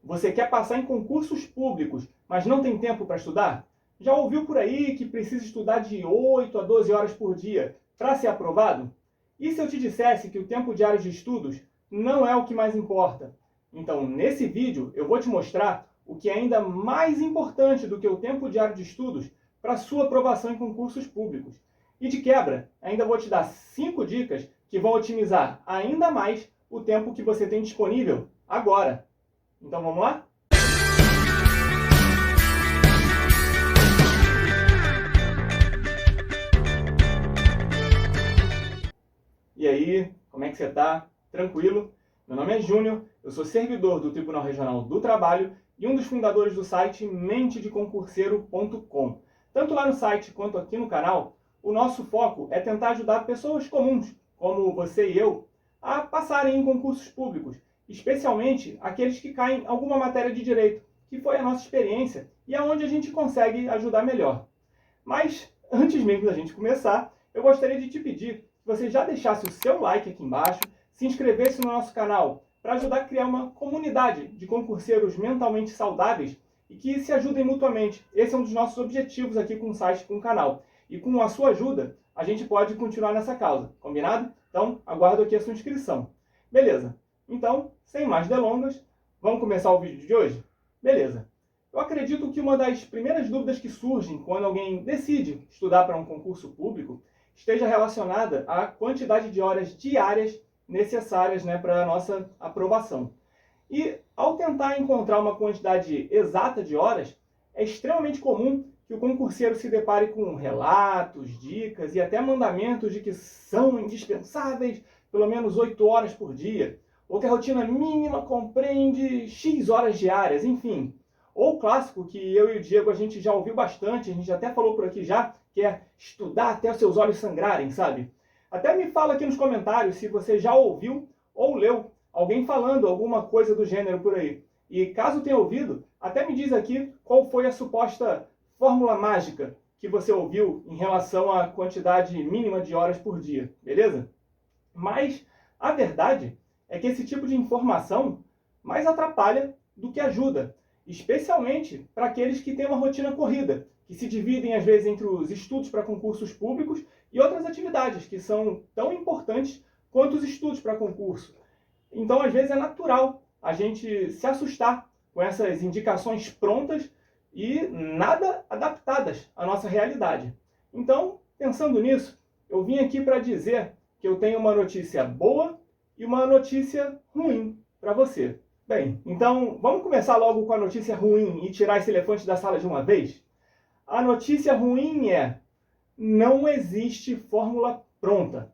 Você quer passar em concursos públicos, mas não tem tempo para estudar? Já ouviu por aí que precisa estudar de 8 a 12 horas por dia para ser aprovado? E se eu te dissesse que o tempo diário de estudos não é o que mais importa? Então, nesse vídeo, eu vou te mostrar o que é ainda mais importante do que o tempo diário de estudos para sua aprovação em concursos públicos. E de quebra, ainda vou te dar 5 dicas que vão otimizar ainda mais o tempo que você tem disponível agora. Então vamos lá? E aí, como é que você está? Tranquilo? Meu nome é Júnior, eu sou servidor do Tribunal Regional do Trabalho e um dos fundadores do site mentedeconcurseiro.com. Tanto lá no site quanto aqui no canal, o nosso foco é tentar ajudar pessoas comuns, como você e eu, a passarem em concursos públicos, especialmente aqueles que caem em alguma matéria de direito, que foi a nossa experiência e é onde a gente consegue ajudar melhor. Mas, antes mesmo da gente começar, eu gostaria de te pedir que você já deixasse o seu like aqui embaixo, se inscrevesse no nosso canal para ajudar a criar uma comunidade de concurseiros mentalmente saudáveis e que se ajudem mutuamente. Esse é um dos nossos objetivos aqui com o site e com o canal. E com a sua ajuda, a gente pode continuar nessa causa, combinado? Então, aguardo aqui a sua inscrição. Beleza. Então, sem mais delongas, vamos começar o vídeo de hoje? Beleza. Eu acredito que uma das primeiras dúvidas que surgem quando alguém decide estudar para um concurso público esteja relacionada à quantidade de horas diárias necessárias, para a nossa aprovação. E ao tentar encontrar uma quantidade exata de horas, é extremamente comum que o concurseiro se depare com relatos, dicas e até mandamentos de que são indispensáveis pelo menos 8 horas por dia, ou que a rotina mínima compreende X horas diárias, enfim. Ou o clássico que eu e o Diego a gente já ouviu bastante, a gente até falou por aqui já, que é estudar até os seus olhos sangrarem, sabe? Até me fala aqui nos comentários se você já ouviu ou leu alguém falando alguma coisa do gênero por aí. E caso tenha ouvido, até me diz aqui qual foi a suposta fórmula mágica que você ouviu em relação à quantidade mínima de horas por dia, beleza? Mas a verdade é que esse tipo de informação mais atrapalha do que ajuda, especialmente para aqueles que têm uma rotina corrida, que se dividem às vezes entre os estudos para concursos públicos e outras atividades que são tão importantes quanto os estudos para concurso. Então, às vezes é natural a gente se assustar com essas indicações prontas e nada adaptadas à nossa realidade. Então, pensando nisso, eu vim aqui para dizer que eu tenho uma notícia boa e uma notícia ruim para você. Bem, então vamos começar logo com a notícia ruim e tirar esse elefante da sala de uma vez? A notícia ruim é: não existe fórmula pronta.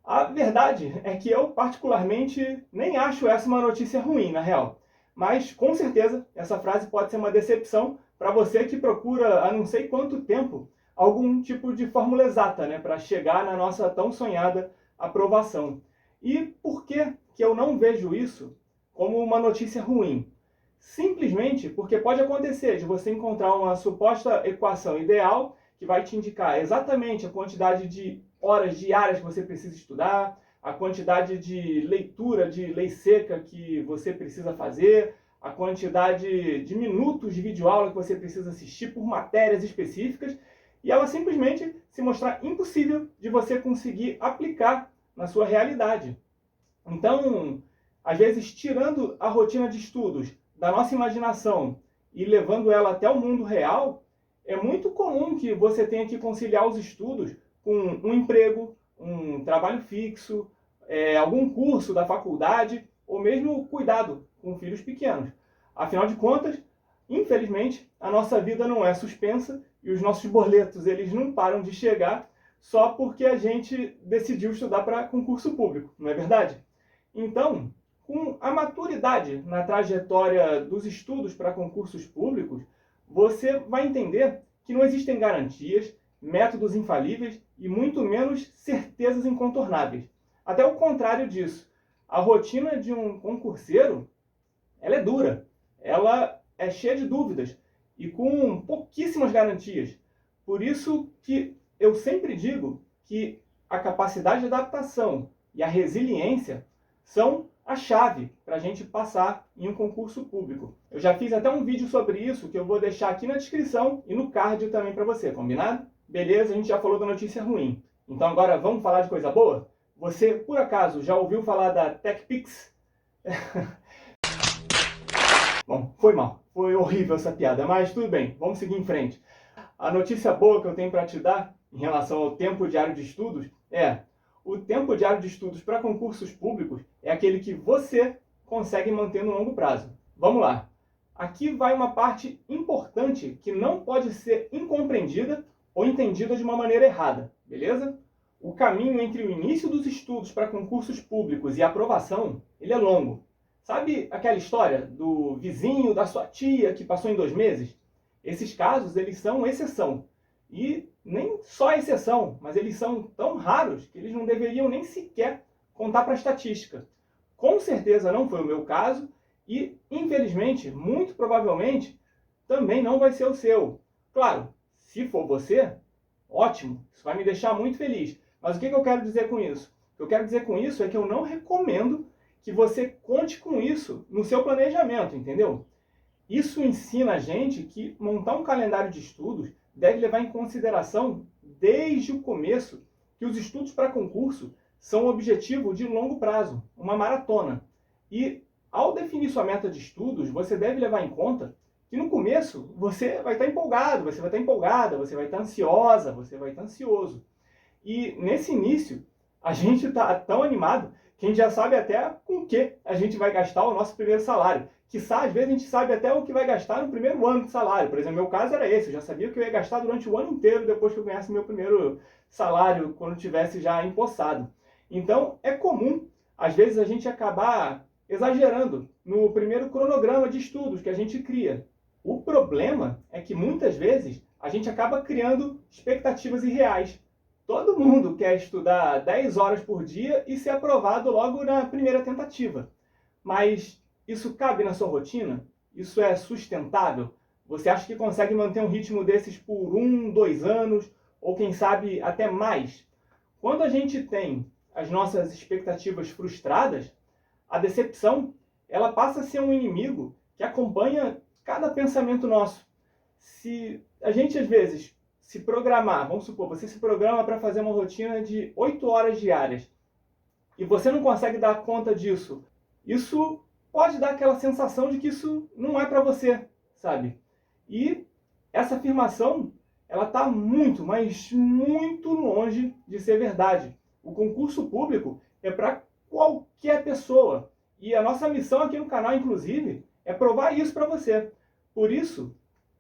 A verdade é que eu, particularmente, nem acho essa uma notícia ruim, na real. Mas, com certeza, essa frase pode ser uma decepção para você que procura há não sei quanto tempo algum tipo de fórmula exata, para chegar na nossa tão sonhada aprovação. E por que eu não vejo isso como uma notícia ruim? Simplesmente porque pode acontecer de você encontrar uma suposta equação ideal que vai te indicar exatamente a quantidade de horas diárias que você precisa estudar, a quantidade de leitura de lei seca que você precisa fazer, a quantidade de minutos de videoaula que você precisa assistir por matérias específicas, e ela simplesmente se mostrar impossível de você conseguir aplicar na sua realidade. Então, às vezes, tirando a rotina de estudos da nossa imaginação e levando ela até o mundo real, é muito comum que você tenha que conciliar os estudos com um emprego, um trabalho fixo, algum curso da faculdade ou mesmo cuidado com filhos pequenos. Afinal de contas, infelizmente, a nossa vida não é suspensa e os nossos boletos eles não param de chegar só porque a gente decidiu estudar para concurso público, não é verdade? Então, com a maturidade na trajetória dos estudos para concursos públicos, você vai entender que não existem garantias, métodos infalíveis e muito menos certezas incontornáveis. Até o contrário disso, a rotina de um concurseiro, ela é dura, ela é cheia de dúvidas e com pouquíssimas garantias. Por isso que eu sempre digo que a capacidade de adaptação e a resiliência são a chave para a gente passar em um concurso público. Eu já fiz até um vídeo sobre isso que eu vou deixar aqui na descrição e no card também para você, combinado? Beleza, a gente já falou da notícia ruim. Então agora vamos falar de coisa boa? Você, por acaso, já ouviu falar da TechPix? Bom, foi mal. Foi horrível essa piada, mas tudo bem, vamos seguir em frente. A notícia boa que eu tenho para te dar em relação ao tempo diário de estudos é: o tempo diário de estudos para concursos públicos é aquele que você consegue manter no longo prazo. Vamos lá. Aqui vai uma parte importante que não pode ser incompreendida ou entendida de uma maneira errada, beleza? O caminho entre o início dos estudos para concursos públicos e a aprovação, ele é longo. Sabe aquela história do vizinho da sua tia que passou em 2 meses? Esses casos, eles são exceção. E nem só exceção, mas eles são tão raros que eles não deveriam nem sequer contar para a estatística. Com certeza não foi o meu caso e, infelizmente, muito provavelmente, também não vai ser o seu. Claro, se for você, ótimo, isso vai me deixar muito feliz. Mas o que eu quero dizer com isso? O que eu quero dizer com isso é que eu não recomendo que você conte com isso no seu planejamento, entendeu? Isso ensina a gente que montar um calendário de estudos deve levar em consideração, desde o começo, que os estudos para concurso são um objetivo de longo prazo, uma maratona. E, ao definir sua meta de estudos, você deve levar em conta que no começo você vai estar empolgado, você vai estar empolgada, você vai estar ansiosa, você vai estar ansioso. E nesse início, a gente está tão animado que a gente já sabe até com o que a gente vai gastar o nosso primeiro salário. Quiçá, às vezes, a gente sabe até o que vai gastar no primeiro ano de salário. Por exemplo, meu caso era esse. Eu já sabia o que eu ia gastar durante o ano inteiro depois que eu ganhasse meu primeiro salário, quando tivesse já empossado. Então, é comum, às vezes, a gente acabar exagerando no primeiro cronograma de estudos que a gente cria. O problema é que, muitas vezes, a gente acaba criando expectativas irreais. Todo mundo quer estudar 10 horas por dia e ser aprovado logo na primeira tentativa. Mas isso cabe na sua rotina? Isso é sustentável? Você acha que consegue manter um ritmo desses por 1, 2 anos? Ou quem sabe até mais? Quando a gente tem as nossas expectativas frustradas, a decepção ela passa a ser um inimigo que acompanha cada pensamento nosso. Se a gente às vezes se programar, vamos supor, você se programa para fazer uma rotina de 8 horas diárias e você não consegue dar conta disso, isso pode dar aquela sensação de que isso não é para você, sabe? E essa afirmação, ela está muito, mas muito longe de ser verdade. O concurso público é para qualquer pessoa. E a nossa missão aqui no canal, inclusive, é provar isso para você. Por isso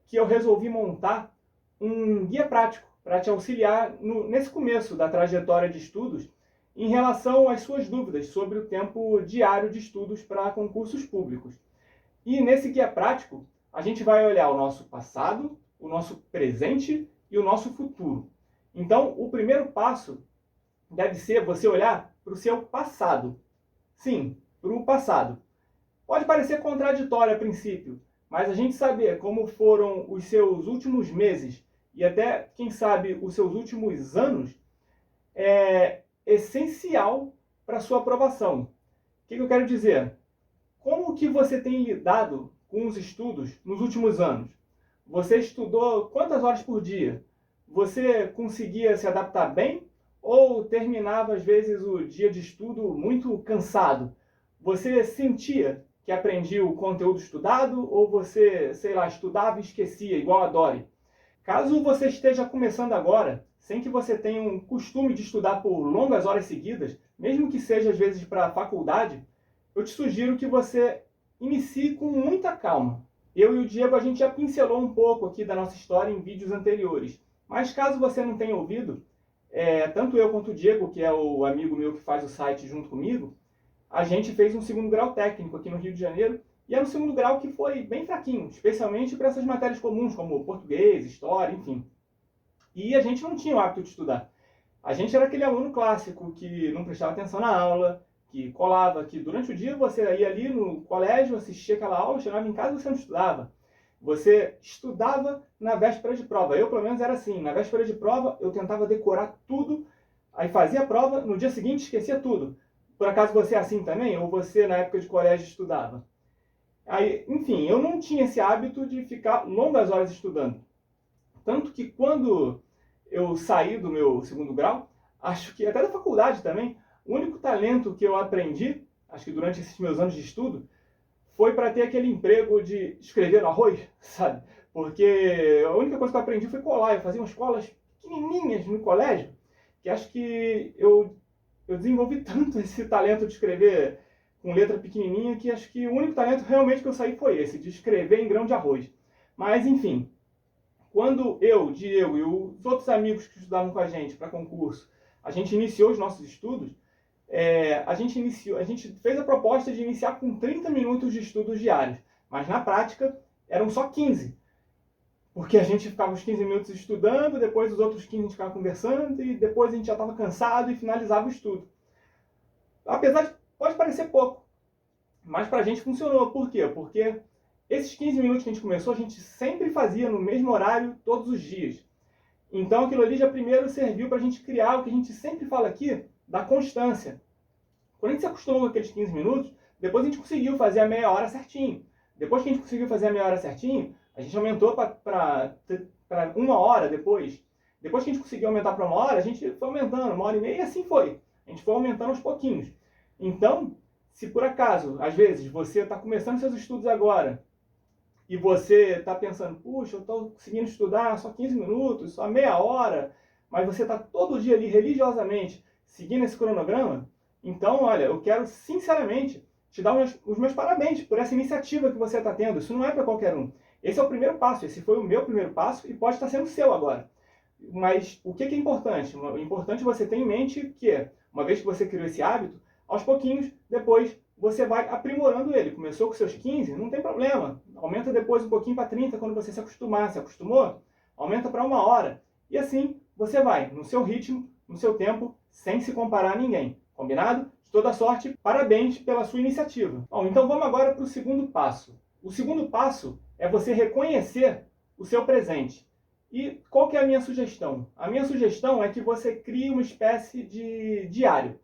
que eu resolvi montar um guia prático para te auxiliar nesse começo da trajetória de estudos em relação às suas dúvidas sobre o tempo diário de estudos para concursos públicos. E nesse guia prático, a gente vai olhar o nosso passado, o nosso presente e o nosso futuro. Então, o primeiro passo deve ser você olhar para o seu passado. Sim, para o passado. Pode parecer contraditório a princípio, mas a gente saber como foram os seus últimos meses e até, quem sabe, os seus últimos anos é essencial para a sua aprovação. O que eu quero dizer? Como que você tem lidado com os estudos nos últimos anos? Você estudou quantas horas por dia? Você conseguia se adaptar bem ou terminava, às vezes, o dia de estudo muito cansado? Você sentia que aprendia o conteúdo estudado ou você, sei lá, estudava e esquecia, igual a Dory? Caso você esteja começando agora, sem que você tenha um costume de estudar por longas horas seguidas, mesmo que seja às vezes para a faculdade, eu te sugiro que você inicie com muita calma. Eu e o Diego, a gente já pincelou um pouco aqui da nossa história em vídeos anteriores, mas caso você não tenha ouvido, tanto eu quanto o Diego, que é o amigo meu que faz o site junto comigo, a gente fez um segundo grau técnico aqui no Rio de Janeiro, e era um segundo grau que foi bem fraquinho, especialmente para essas matérias comuns, como português, história, enfim. E a gente não tinha o hábito de estudar. A gente era aquele aluno clássico que não prestava atenção na aula, que colava, que durante o dia você ia ali no colégio, assistia aquela aula, chegava em casa e você não estudava. Você estudava na véspera de prova. Eu, pelo menos, era assim. Na véspera de prova, eu tentava decorar tudo, aí fazia a prova, no dia seguinte esquecia tudo. Por acaso você é assim também? Ou você, na época de colégio, estudava? Aí, enfim, eu não tinha esse hábito de ficar longas horas estudando. Tanto que quando eu saí do meu segundo grau, acho que até da faculdade também, o único talento que eu aprendi, acho que durante esses meus anos de estudo, foi para ter aquele emprego de escrever no arroz, sabe? Porque a única coisa que eu aprendi foi colar. Eu fazia umas colas pequenininhas no colégio, que acho que eu desenvolvi tanto esse talento de escrever com letra pequenininha, que acho que o único talento realmente que eu saí foi esse, de escrever em grão de arroz. Mas, enfim, quando eu, Diego e os outros amigos que estudavam com a gente para concurso, a gente iniciou os nossos estudos, a gente fez a proposta de iniciar com 30 minutos de estudos diários, mas na prática eram só 15, porque a gente ficava uns 15 minutos estudando, depois os outros 15 a gente ficava conversando, e depois a gente já estava cansado e finalizava o estudo. Apesar de pode parecer pouco, mas para a gente funcionou. Por quê? Porque esses 15 minutos que a gente começou, a gente sempre fazia no mesmo horário, todos os dias. Então aquilo ali já primeiro serviu para a gente criar o que a gente sempre fala aqui, da constância. Quando a gente se acostumou com aqueles 15 minutos, depois a gente conseguiu fazer a meia hora certinho. Depois que a gente conseguiu fazer a meia hora certinho, a gente aumentou para 1 hora depois. Depois que a gente conseguiu aumentar para 1 hora, a gente foi aumentando, 1 hora e meia, e assim foi. A gente foi aumentando aos pouquinhos. Então, se por acaso, às vezes, você está começando seus estudos agora, e você está pensando, puxa, eu estou conseguindo estudar só 15 minutos, só meia hora, mas você está todo dia ali religiosamente seguindo esse cronograma, então, olha, eu quero sinceramente te dar os meus parabéns por essa iniciativa que você está tendo. Isso não é para qualquer um. Esse é o primeiro passo, esse foi o meu primeiro passo e pode estar sendo o seu agora. Mas o que é importante? O importante é você ter em mente que, uma vez que você criou esse hábito, aos pouquinhos, depois você vai aprimorando ele. Começou com seus 15, não tem problema. Aumenta depois um pouquinho para 30 quando você se acostumar. Se acostumou? Aumenta para 1 hora. E assim você vai, no seu ritmo, no seu tempo, sem se comparar a ninguém. Combinado? De toda sorte, parabéns pela sua iniciativa. Bom, então vamos agora para o segundo passo. O segundo passo é você reconhecer o seu presente. E qual que é a minha sugestão? A minha sugestão é que você crie uma espécie de diário.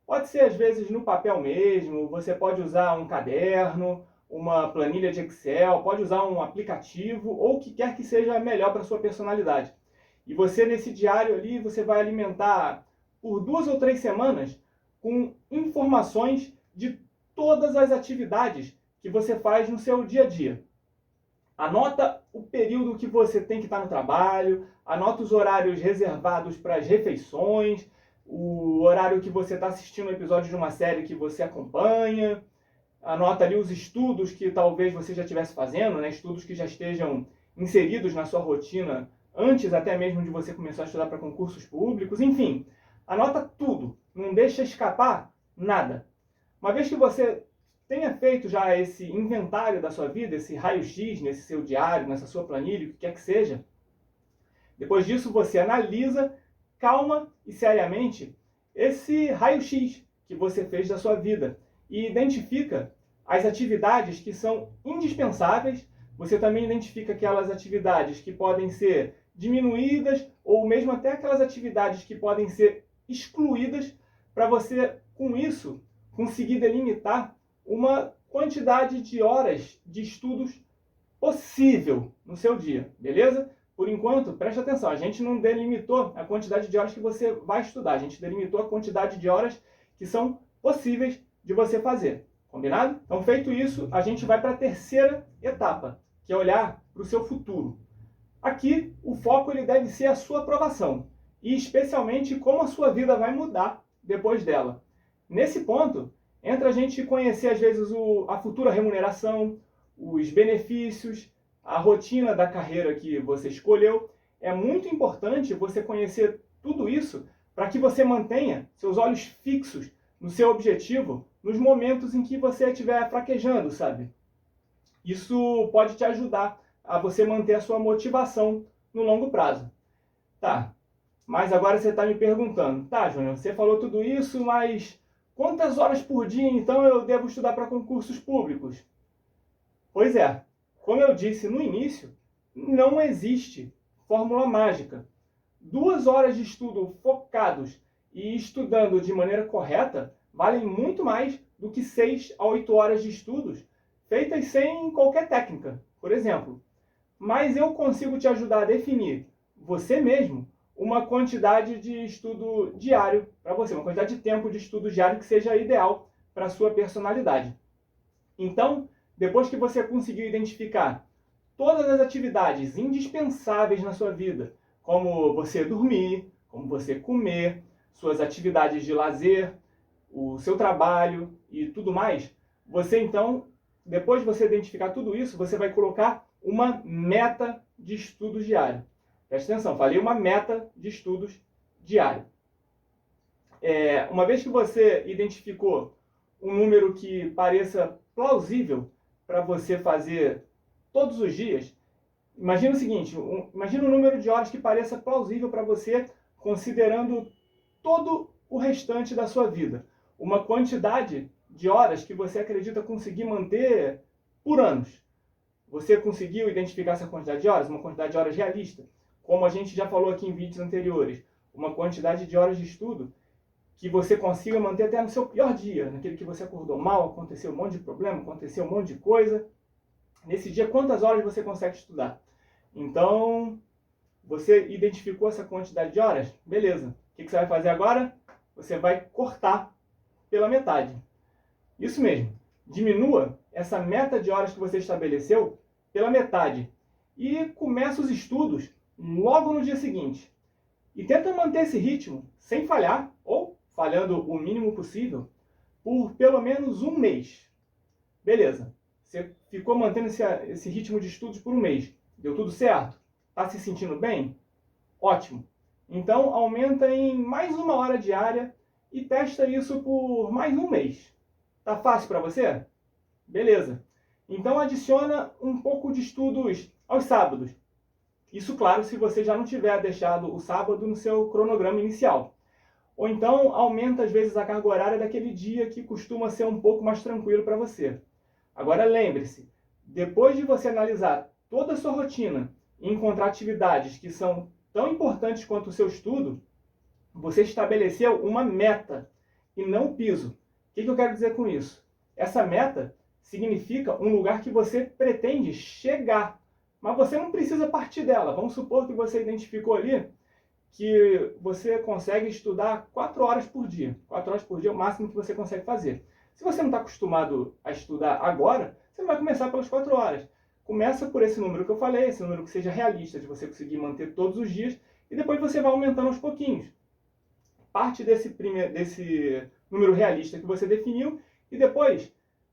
Pode ser, às vezes, no papel mesmo, você pode usar um caderno, uma planilha de Excel, pode usar um aplicativo, ou o que quer que seja melhor para a sua personalidade. E você, nesse diário ali, você vai alimentar por 2 ou 3 semanas com informações de todas as atividades que você faz no seu dia a dia. Anota o período que você tem que estar no trabalho, anota os horários reservados para as refeições, o horário que você está assistindo um episódio de uma série que você acompanha, anota ali os estudos que talvez você já estivesse fazendo, né? Estudos que já estejam inseridos na sua rotina antes até mesmo de você começar a estudar para concursos públicos, enfim, anota tudo, não deixa escapar nada. Uma vez que você tenha feito já esse inventário da sua vida, esse raio-x nesse seu diário, nessa sua planilha, o que quer que seja, depois disso você analisa, calma e seriamente, esse raio-x que você fez da sua vida e identifica as atividades que são indispensáveis. Você também identifica aquelas atividades que podem ser diminuídas ou mesmo até aquelas atividades que podem ser excluídas para você, com isso, conseguir delimitar uma quantidade de horas de estudos possível no seu dia, beleza? Por enquanto, preste atenção, a gente não delimitou a quantidade de horas que você vai estudar, a gente delimitou a quantidade de horas que são possíveis de você fazer, combinado? Então, feito isso, a gente vai para a terceira etapa, que é olhar para o seu futuro. Aqui, o foco ele deve ser a sua aprovação, e especialmente como a sua vida vai mudar depois dela. Nesse ponto, entra a gente conhecer, às vezes, a futura remuneração, os benefícios, a rotina da carreira que você escolheu. É muito importante você conhecer tudo isso para que você mantenha seus olhos fixos no seu objetivo nos momentos em que você estiver fraquejando, sabe? Isso pode te ajudar a você manter a sua motivação no longo prazo. Tá, mas agora você está me perguntando, tá, Júnior, você falou tudo isso, mas quantas horas por dia, então, eu devo estudar para concursos públicos? Pois é, como eu disse no início, não existe fórmula mágica. 2 horas de estudo focados e estudando de maneira correta valem muito mais do que 6 a 8 horas de estudos feitas sem qualquer técnica, por exemplo. Mas eu consigo te ajudar a definir, você mesmo, uma quantidade de estudo diário para você, uma quantidade de tempo de estudo diário que seja ideal para a sua personalidade. Então, depois que você conseguiu identificar todas as atividades indispensáveis na sua vida, como você dormir, como você comer, suas atividades de lazer, o seu trabalho e tudo mais, você então, depois de você identificar tudo isso, você vai colocar uma meta de estudos diário. Presta atenção, falei uma meta de estudos diário. Uma vez que você identificou um número que pareça plausível para você fazer todos os dias, imagina o seguinte, imagina um número de horas que pareça plausível para você, considerando todo o restante da sua vida. Uma quantidade de horas que você acredita conseguir manter por anos. Você conseguiu identificar essa quantidade de horas? Uma quantidade de horas realista. Como a gente já falou aqui em vídeos anteriores, uma quantidade de horas de estudo que você consiga manter até no seu pior dia, naquele que você acordou mal, aconteceu um monte de problema, aconteceu um monte de coisa. Nesse dia, quantas horas você consegue estudar? Então, você identificou essa quantidade de horas? Beleza. O que você vai fazer agora? Você vai cortar pela metade. Isso mesmo. Diminua essa meta de horas que você estabeleceu pela metade. E começa os estudos logo no dia seguinte. E tenta manter esse ritmo sem falhar, ou falhando o mínimo possível, por pelo menos um mês. Beleza. Você ficou mantendo esse ritmo de estudos por um mês. Deu tudo certo? Está se sentindo bem? Ótimo. Então, aumenta em mais 1 hora diária e testa isso por mais um mês. Tá fácil para você? Beleza. Então, adiciona um pouco de estudos aos sábados. Isso, claro, se você já não tiver deixado o sábado no seu cronograma inicial. Ou então, aumenta às vezes a carga horária daquele dia que costuma ser um pouco mais tranquilo para você. Agora, lembre-se, depois de você analisar toda a sua rotina e encontrar atividades que são tão importantes quanto o seu estudo, você estabeleceu uma meta e não um piso. O que eu quero dizer com isso? Essa meta significa um lugar que você pretende chegar, mas você não precisa partir dela. Vamos supor que você identificou ali que você consegue estudar 4 horas por dia. 4 horas por dia é o máximo que você consegue fazer. Se você não está acostumado a estudar agora, você não vai começar pelas 4 horas. Começa por esse número que eu falei, esse número que seja realista, de você conseguir manter todos os dias, e depois você vai aumentando aos pouquinhos. Parte desse número realista que você definiu, e depois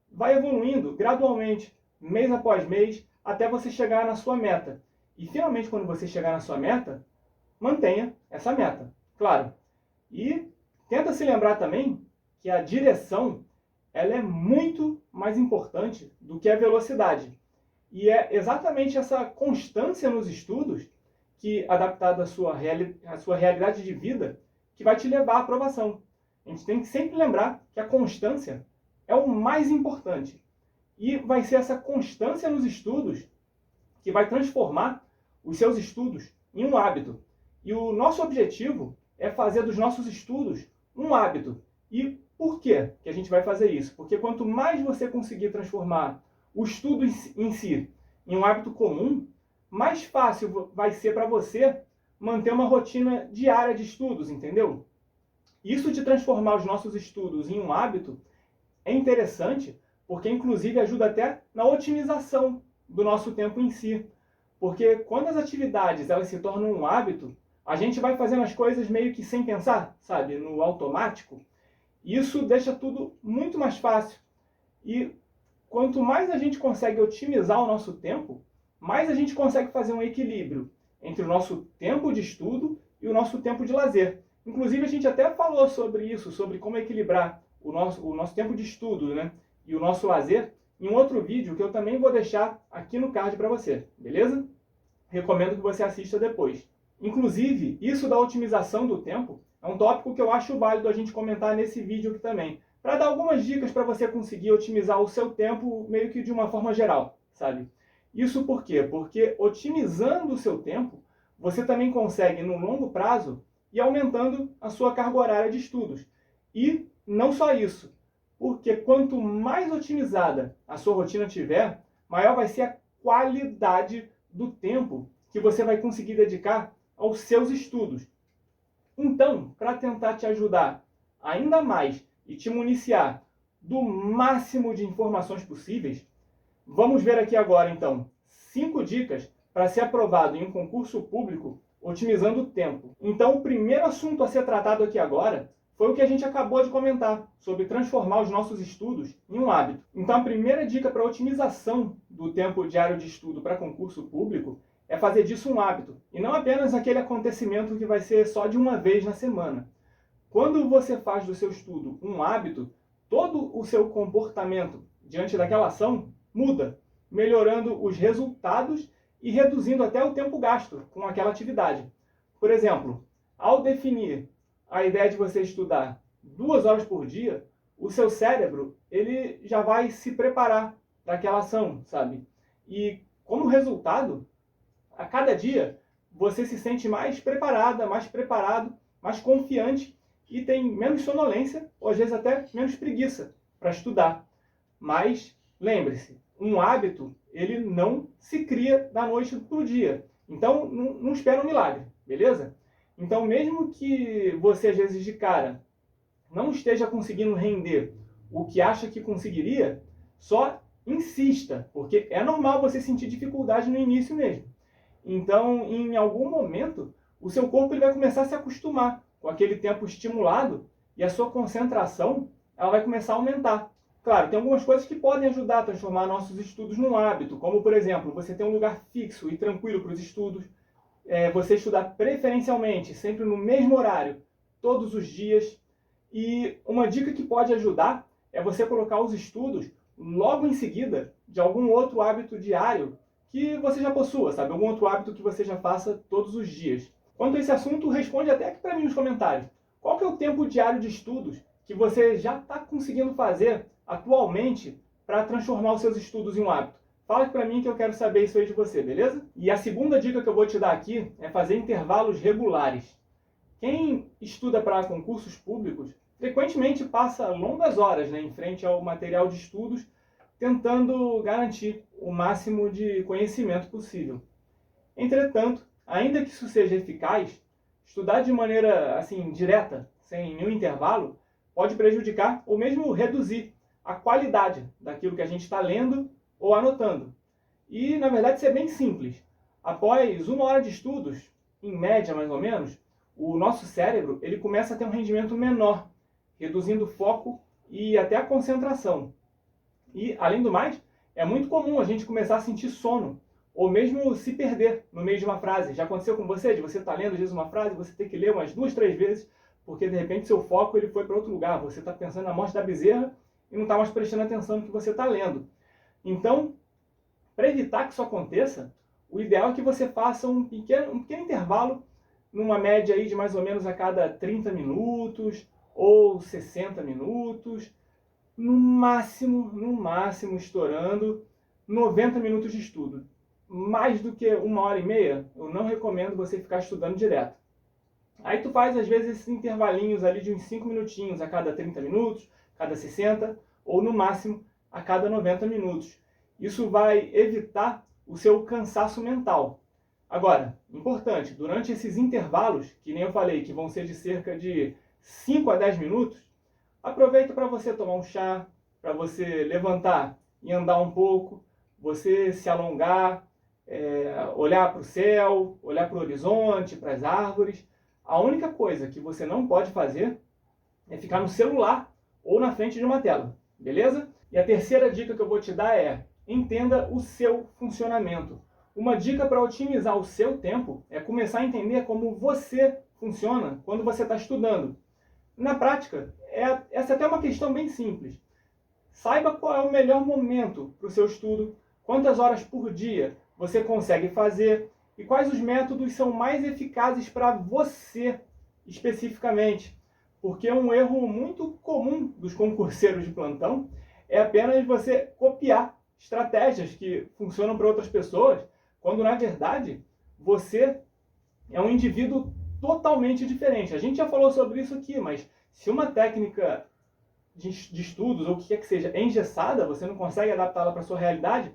vai evoluindo gradualmente, mês após mês, até você chegar na sua meta. E finalmente, quando você chegar na sua meta, mantenha essa meta, claro. E tenta se lembrar também que a direção ela é muito mais importante do que a velocidade. E é exatamente essa constância nos estudos, que adaptada à sua realidade de vida, que vai te levar à aprovação. A gente tem que sempre lembrar que a constância é o mais importante. E vai ser essa constância nos estudos que vai transformar os seus estudos em um hábito. E o nosso objetivo é fazer dos nossos estudos um hábito. E por quê que a gente vai fazer isso? Porque quanto mais você conseguir transformar o estudo em si em um hábito comum, mais fácil vai ser para você manter uma rotina diária de estudos, entendeu? Isso de transformar os nossos estudos em um hábito é interessante, porque inclusive ajuda até na otimização do nosso tempo em si. Porque quando as atividades elas se tornam um hábito, a gente vai fazendo as coisas meio que sem pensar, sabe? No automático. Isso deixa tudo muito mais fácil. E quanto mais a gente consegue otimizar o nosso tempo, mais a gente consegue fazer um equilíbrio entre o nosso tempo de estudo e o nosso tempo de lazer. Inclusive, a gente até falou sobre isso, sobre como equilibrar o nosso tempo de estudo, né? E o nosso lazer, em um outro vídeo que eu também vou deixar aqui no card para você, beleza? Recomendo que você assista depois. Inclusive, isso da otimização do tempo é um tópico que eu acho válido a gente comentar nesse vídeo aqui também, para dar algumas dicas para você conseguir otimizar o seu tempo meio que de uma forma geral, sabe? Isso por quê? Porque otimizando o seu tempo, você também consegue, no longo prazo, ir aumentando a sua carga horária de estudos. E não só isso, porque quanto mais otimizada a sua rotina tiver, maior vai ser a qualidade do tempo que você vai conseguir dedicar aos seus estudos. Então, para tentar te ajudar ainda mais e te municiar do máximo de informações possíveis, vamos ver aqui agora, então, 5 dicas para ser aprovado em um concurso público otimizando o tempo. Então, o primeiro assunto a ser tratado aqui agora foi o que a gente acabou de comentar, sobre transformar os nossos estudos em um hábito. Então, a primeira dica para otimização do tempo diário de estudo para concurso público é fazer disso um hábito, e não apenas aquele acontecimento que vai ser só de uma vez na semana. Quando você faz do seu estudo um hábito, todo o seu comportamento diante daquela ação muda, melhorando os resultados e reduzindo até o tempo gasto com aquela atividade. Por exemplo, ao definir a ideia de você estudar 2 horas por dia, o seu cérebro ele já vai se preparar para aquela ação, sabe? E como resultado, a cada dia você se sente mais preparada, mais preparado, mais confiante e tem menos sonolência, ou às vezes até menos preguiça para estudar. Mas lembre-se, um hábito ele não se cria da noite para o dia. Então não espera um milagre, beleza? Então mesmo que você às vezes de cara não esteja conseguindo render o que acha que conseguiria, só insista, porque é normal você sentir dificuldade no início mesmo. Então, em algum momento, o seu corpo ele vai começar a se acostumar com aquele tempo estimulado e a sua concentração ela vai começar a aumentar. Claro, tem algumas coisas que podem ajudar a transformar nossos estudos num hábito, como, por exemplo, você ter um lugar fixo e tranquilo para os estudos, você estudar preferencialmente, sempre no mesmo horário, todos os dias. E uma dica que pode ajudar é você colocar os estudos logo em seguida de algum outro hábito diário que você já possua, sabe? Algum outro hábito que você já faça todos os dias. Quanto a esse assunto, responde até aqui para mim nos comentários. Qual que é o tempo diário de estudos que você já está conseguindo fazer atualmente para transformar os seus estudos em um hábito? Fala aqui para mim que eu quero saber isso aí de você, beleza? E a segunda dica que eu vou te dar aqui é fazer intervalos regulares. Quem estuda para concursos públicos frequentemente passa longas horas, em frente ao material de estudos, tentando garantir o máximo de conhecimento possível. Entretanto, ainda que isso seja eficaz, estudar de maneira assim direta, sem nenhum intervalo, pode prejudicar ou mesmo reduzir a qualidade daquilo que a gente está lendo ou anotando. E, na verdade, isso é bem simples. Após 1 hora de estudos, em média mais ou menos, o nosso cérebro ele começa a ter um rendimento menor, reduzindo o foco e até a concentração. E, além do mais, é muito comum a gente começar a sentir sono, ou mesmo se perder no meio de uma frase. Já aconteceu com você? De você estar lendo às vezes uma frase, você ter que ler umas 2, 3 vezes, porque de repente seu foco ele foi para outro lugar. Você está pensando na morte da bezerra e não está mais prestando atenção no que você está lendo. Então, para evitar que isso aconteça, o ideal é que você faça um pequeno intervalo, numa média aí de mais ou menos a cada 30 minutos ou 60 minutos, no máximo, estourando 90 minutos de estudo. Mais do que 1h30, eu não recomendo você ficar estudando direto. Aí tu faz, às vezes, esses intervalinhos ali de uns 5 minutinhos a cada 30 minutos, cada 60, ou no máximo a cada 90 minutos. Isso vai evitar o seu cansaço mental. Agora, importante, durante esses intervalos, que nem eu falei, que vão ser de cerca de 5 a 10 minutos, aproveita para você tomar um chá, para você levantar e andar um pouco, você se alongar, olhar para o céu, olhar para o horizonte, para as árvores. A única coisa que você não pode fazer é ficar no celular ou na frente de uma tela, beleza? E a terceira dica que eu vou te dar é: entenda o seu funcionamento. Uma dica para otimizar o seu tempo é começar a entender como você funciona quando você está estudando. Na prática, essa é até uma questão bem simples. Saiba qual é o melhor momento para o seu estudo, quantas horas por dia você consegue fazer e quais os métodos são mais eficazes para você especificamente. Porque um erro muito comum dos concurseiros de plantão é apenas você copiar estratégias que funcionam para outras pessoas, quando na verdade você é um indivíduo totalmente diferente. A gente já falou sobre isso aqui, mas se uma técnica de estudos, ou o que quer que seja, é engessada, você não consegue adaptá-la para a sua realidade,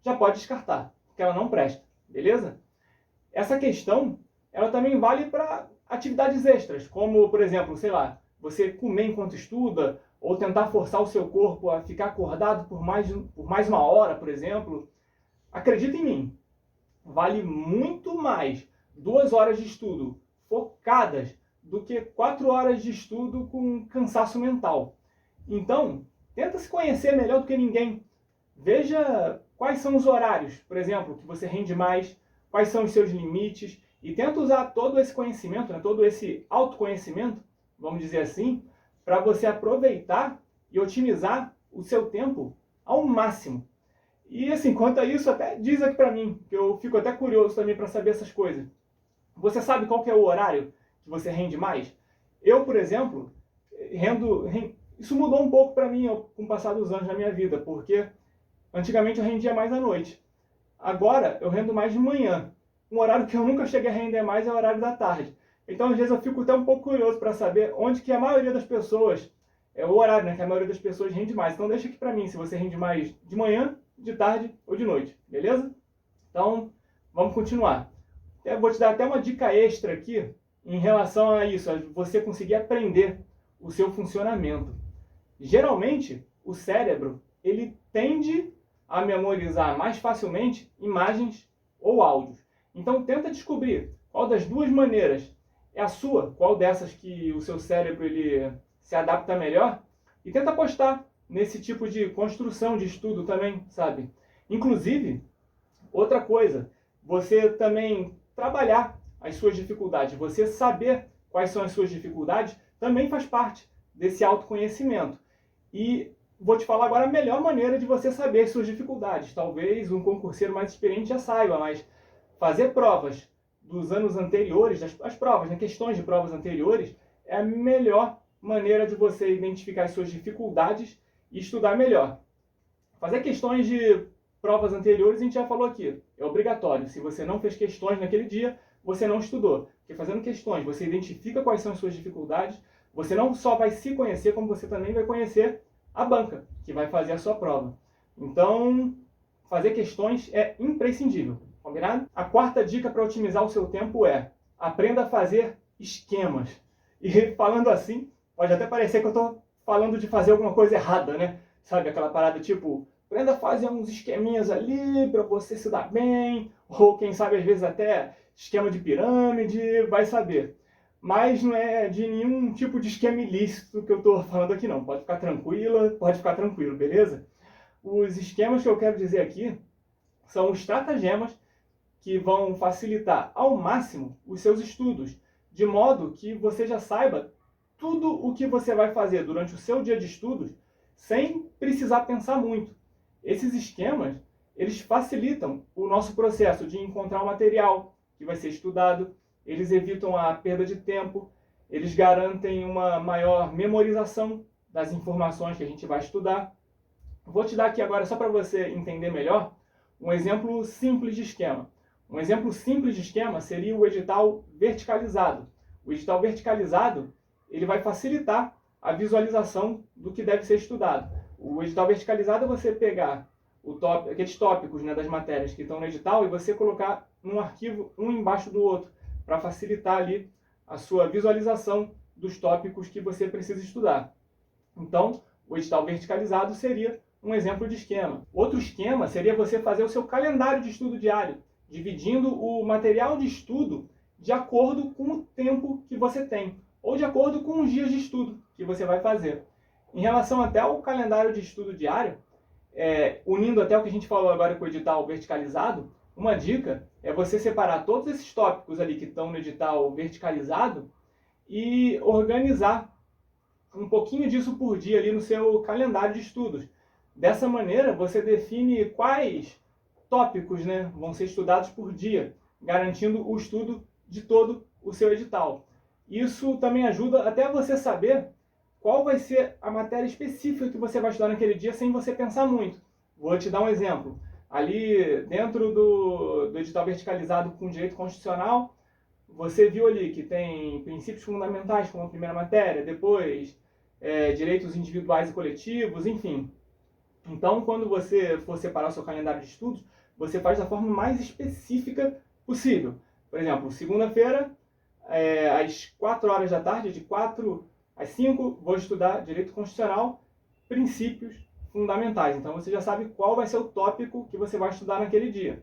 já pode descartar, porque ela não presta, beleza? Essa questão, ela também vale para atividades extras, como, por exemplo, sei lá, você comer enquanto estuda, ou tentar forçar o seu corpo a ficar acordado por mais uma hora, por exemplo. Acredita em mim, vale muito mais 2 horas de estudo focadas do que 4 horas de estudo com cansaço mental. Então, tenta se conhecer melhor do que ninguém. Veja quais são os horários, por exemplo, que você rende mais, quais são os seus limites, e tenta usar todo esse conhecimento, né, todo esse autoconhecimento, vamos dizer assim, para você aproveitar e otimizar o seu tempo ao máximo. E assim, quanto a isso, até diz aqui para mim, que eu fico até curioso também para saber essas coisas. Você sabe qual que é o horário que você rende mais? Eu, por exemplo, isso mudou um pouco para mim com o passar dos anos na minha vida, porque antigamente eu rendia mais à noite. Agora eu rendo mais de manhã. Um horário que eu nunca cheguei a render mais é o horário da tarde. Então, às vezes, eu fico até um pouco curioso para saber onde que a maioria das pessoas, é o horário, né, que a maioria das pessoas rende mais. Então, deixa aqui para mim se você rende mais de manhã, de tarde ou de noite, beleza? Então, vamos continuar. Eu vou te dar até uma dica extra aqui em relação a isso, a você conseguir aprender o seu funcionamento. Geralmente, o cérebro, ele tende a memorizar mais facilmente imagens ou áudios. Então, tenta descobrir qual das duas maneiras é a sua, qual dessas que o seu cérebro ele se adapta melhor, e tenta apostar nesse tipo de construção de estudo também, sabe? Inclusive, outra coisa, você também trabalhar as suas dificuldades, você saber quais são as suas dificuldades, também faz parte desse autoconhecimento. E vou te falar agora a melhor maneira de você saber as suas dificuldades. Talvez um concurseiro mais experiente já saiba, mas fazer provas dos anos anteriores, as provas, né, questões de provas anteriores, é a melhor maneira de você identificar as suas dificuldades e estudar melhor. Fazer questões de provas anteriores a gente já falou aqui, é obrigatório. Se você não fez questões naquele dia, você não estudou. Porque fazendo questões, você identifica quais são as suas dificuldades, você não só vai se conhecer, como você também vai conhecer a banca, que vai fazer a sua prova. Então, fazer questões é imprescindível, combinado? A quarta dica para otimizar o seu tempo é: aprenda a fazer esquemas. E falando assim, pode até parecer que eu estou falando de fazer alguma coisa errada, né? Sabe, aquela parada tipo, aprenda a fazer uns esqueminhas ali para você se dar bem, ou quem sabe às vezes até esquema de pirâmide, vai saber. Mas não é de nenhum tipo de esquema ilícito que eu estou falando aqui não. Pode ficar tranquila, pode ficar tranquilo, beleza? Os esquemas que eu quero dizer aqui são estratagemas que vão facilitar ao máximo os seus estudos, de modo que você já saiba tudo o que você vai fazer durante o seu dia de estudos sem precisar pensar muito. Esses esquemas, eles facilitam o nosso processo de encontrar o material que vai ser estudado, eles evitam a perda de tempo, eles garantem uma maior memorização das informações que a gente vai estudar. Vou te dar aqui agora, só para você entender melhor, um exemplo simples de esquema. Um exemplo simples de esquema seria o edital verticalizado. O edital verticalizado, ele vai facilitar a visualização do que deve ser estudado. O edital verticalizado é você pegar aqueles tópicos, né, das matérias que estão no edital e você colocar num arquivo um embaixo do outro, para facilitar ali a sua visualização dos tópicos que você precisa estudar. Então, o edital verticalizado seria um exemplo de esquema. Outro esquema seria você fazer o seu calendário de estudo diário, dividindo o material de estudo de acordo com o tempo que você tem, ou de acordo com os dias de estudo que você vai fazer. Em relação até ao calendário de estudo diário, unindo até o que a gente falou agora com o edital verticalizado, uma dica é você separar todos esses tópicos ali que estão no edital verticalizado e organizar um pouquinho disso por dia ali no seu calendário de estudos. Dessa maneira, você define quais tópicos, né, vão ser estudados por dia, garantindo o estudo de todo o seu edital. Isso também ajuda até você saber qual vai ser a matéria específica que você vai estudar naquele dia sem você pensar muito. Vou te dar um exemplo. Ali dentro do edital verticalizado com direito constitucional, você viu ali que tem princípios fundamentais como a primeira matéria, depois direitos individuais e coletivos, enfim. Então, quando você for separar o seu calendário de estudos, você faz da forma mais específica possível. Por exemplo, segunda-feira, às 4 horas da tarde, de 4 às 5, vou estudar Direito Constitucional, princípios fundamentais. Então, você já sabe qual vai ser o tópico que você vai estudar naquele dia.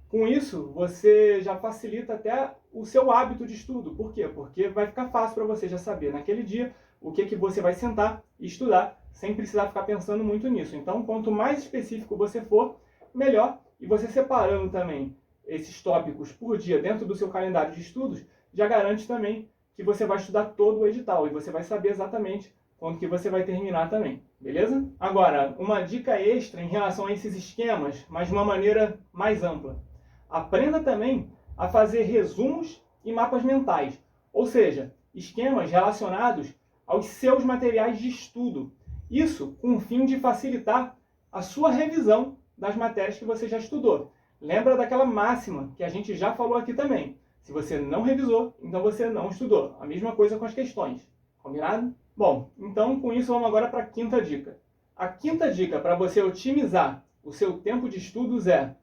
Com isso, você já facilita até o seu hábito de estudo. Por quê? Porque vai ficar fácil para você já saber naquele dia o que você vai sentar e estudar, sem precisar ficar pensando muito nisso. Então, quanto mais específico você for, melhor. E você separando também esses tópicos por dia dentro do seu calendário de estudos, já garante também que você vai estudar todo o edital e você vai saber exatamente quando que você vai terminar também, beleza? Agora, uma dica extra em relação a esses esquemas, mas de uma maneira mais ampla. Aprenda também a fazer resumos e mapas mentais, ou seja, esquemas relacionados aos seus materiais de estudo. Isso com o fim de facilitar a sua revisão das matérias que você já estudou. Lembra daquela máxima que a gente já falou aqui também. Se você não revisou, então você não estudou. A mesma coisa com as questões. Combinado? Bom, então com isso vamos agora para a quinta dica. A quinta dica para você otimizar o seu tempo de estudos é: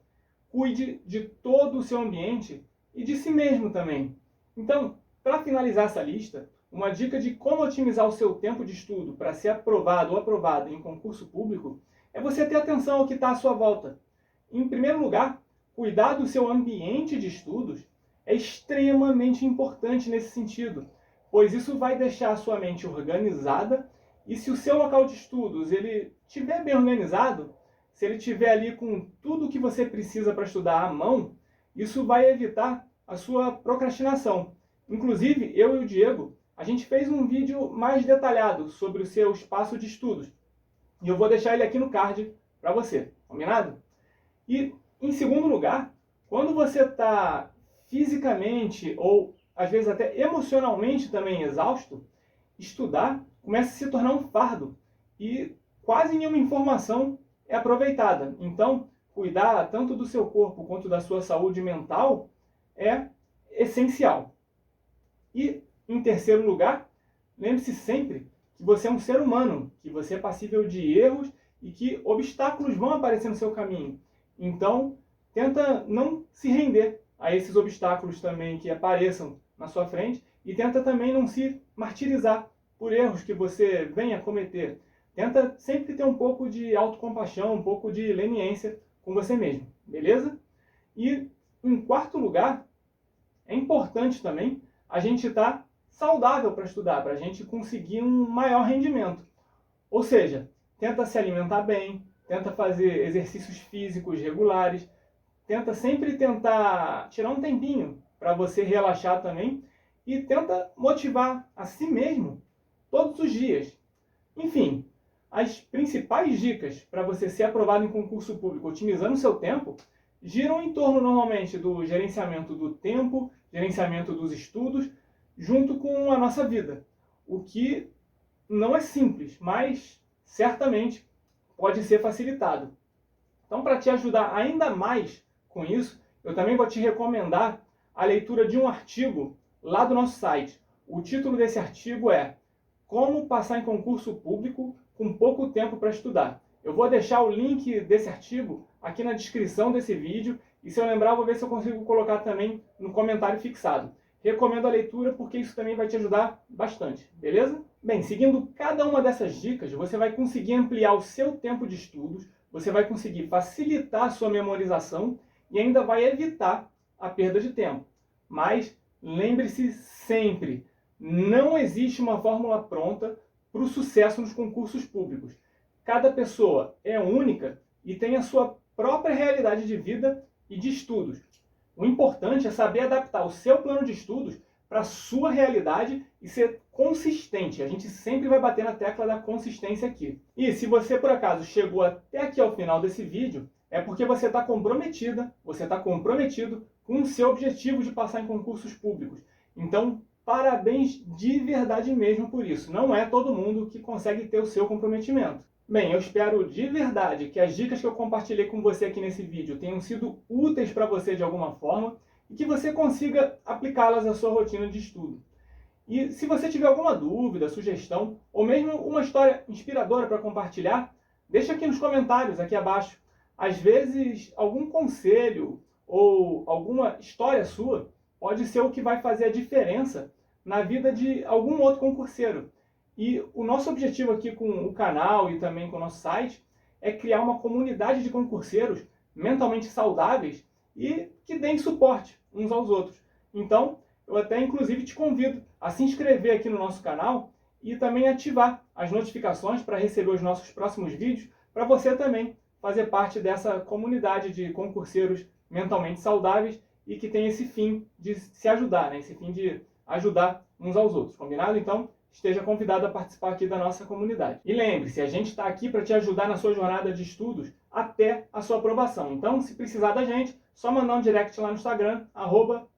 cuide de todo o seu ambiente e de si mesmo também. Então, para finalizar essa lista, uma dica de como otimizar o seu tempo de estudo para ser aprovado ou aprovada em concurso público é você ter atenção ao que está à sua volta. Em primeiro lugar, cuidar do seu ambiente de estudos é extremamente importante nesse sentido, pois isso vai deixar a sua mente organizada e se o seu local de estudos ele estiver bem organizado, se ele estiver ali com tudo o que você precisa para estudar à mão, isso vai evitar a sua procrastinação. Inclusive, eu e o Diego, a gente fez um vídeo mais detalhado sobre o seu espaço de estudos. E eu vou deixar ele aqui no card para você, combinado? E, em segundo lugar, quando você está fisicamente ou, às vezes, até emocionalmente também exausto, estudar começa a se tornar um fardo e quase nenhuma informação é aproveitada. Então, cuidar tanto do seu corpo quanto da sua saúde mental é essencial. E, em terceiro lugar, lembre-se sempre que você é um ser humano, que você é passível de erros e que obstáculos vão aparecer no seu caminho. Então, tenta não se render a esses obstáculos também que apareçam na sua frente e tenta também não se martirizar por erros que você venha a cometer. Tenta sempre ter um pouco de autocompaixão, um pouco de leniência com você mesmo, beleza? E, em quarto lugar, é importante também a gente estar saudável para estudar, para a gente conseguir um maior rendimento. Ou seja, tenta se alimentar bem, tenta fazer exercícios físicos regulares, tenta sempre tentar tirar um tempinho para você relaxar também e tenta motivar a si mesmo todos os dias. Enfim, as principais dicas para você ser aprovado em concurso público otimizando o seu tempo giram em torno normalmente do gerenciamento do tempo, gerenciamento dos estudos, junto com a nossa vida. O que não é simples, mas certamente pode ser facilitado. Então, para te ajudar ainda mais com isso, eu também vou te recomendar a leitura de um artigo lá do nosso site. O título desse artigo é Como passar em concurso público com pouco tempo para estudar. Eu vou deixar o link desse artigo aqui na descrição desse vídeo e se eu lembrar, eu vou ver se eu consigo colocar também no comentário fixado. Recomendo a leitura porque isso também vai te ajudar bastante, beleza? Bem, seguindo cada uma dessas dicas, você vai conseguir ampliar o seu tempo de estudos, você vai conseguir facilitar a sua memorização e ainda vai evitar a perda de tempo. Mas lembre-se sempre, não existe uma fórmula pronta para o sucesso nos concursos públicos. Cada pessoa é única e tem a sua própria realidade de vida e de estudos. O importante é saber adaptar o seu plano de estudos para a sua realidade e ser consistente. A gente sempre vai bater na tecla da consistência aqui. E se você, por acaso, chegou até aqui ao final desse vídeo, é porque você está comprometida, você está comprometido com o seu objetivo de passar em concursos públicos. Então, parabéns de verdade mesmo por isso. Não é todo mundo que consegue ter o seu comprometimento. Bem, eu espero de verdade que as dicas que eu compartilhei com você aqui nesse vídeo tenham sido úteis para você de alguma forma e que você consiga aplicá-las à sua rotina de estudo. E se você tiver alguma dúvida, sugestão, ou mesmo uma história inspiradora para compartilhar, deixa aqui nos comentários, aqui abaixo. Às vezes, algum conselho ou alguma história sua pode ser o que vai fazer a diferença na vida de algum outro concurseiro. E o nosso objetivo aqui com o canal e também com o nosso site é criar uma comunidade de concurseiros mentalmente saudáveis e que deem suporte uns aos outros. Então, eu até inclusive te convido a se inscrever aqui no nosso canal e também ativar as notificações para receber os nossos próximos vídeos, para você também fazer parte dessa comunidade de concurseiros mentalmente saudáveis e que tem esse fim de se ajudar, né? Esse fim de ajudar uns aos outros, combinado? Então, esteja convidado a participar aqui da nossa comunidade. E lembre-se, a gente está aqui para te ajudar na sua jornada de estudos até a sua aprovação. Então, se precisar da gente, só mandar um direct lá no Instagram,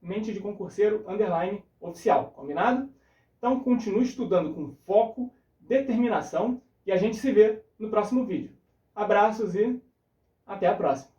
@mentedeconcurseiro_oficial, combinado? Então, continue estudando com foco, determinação e a gente se vê no próximo vídeo. Abraços e até a próxima!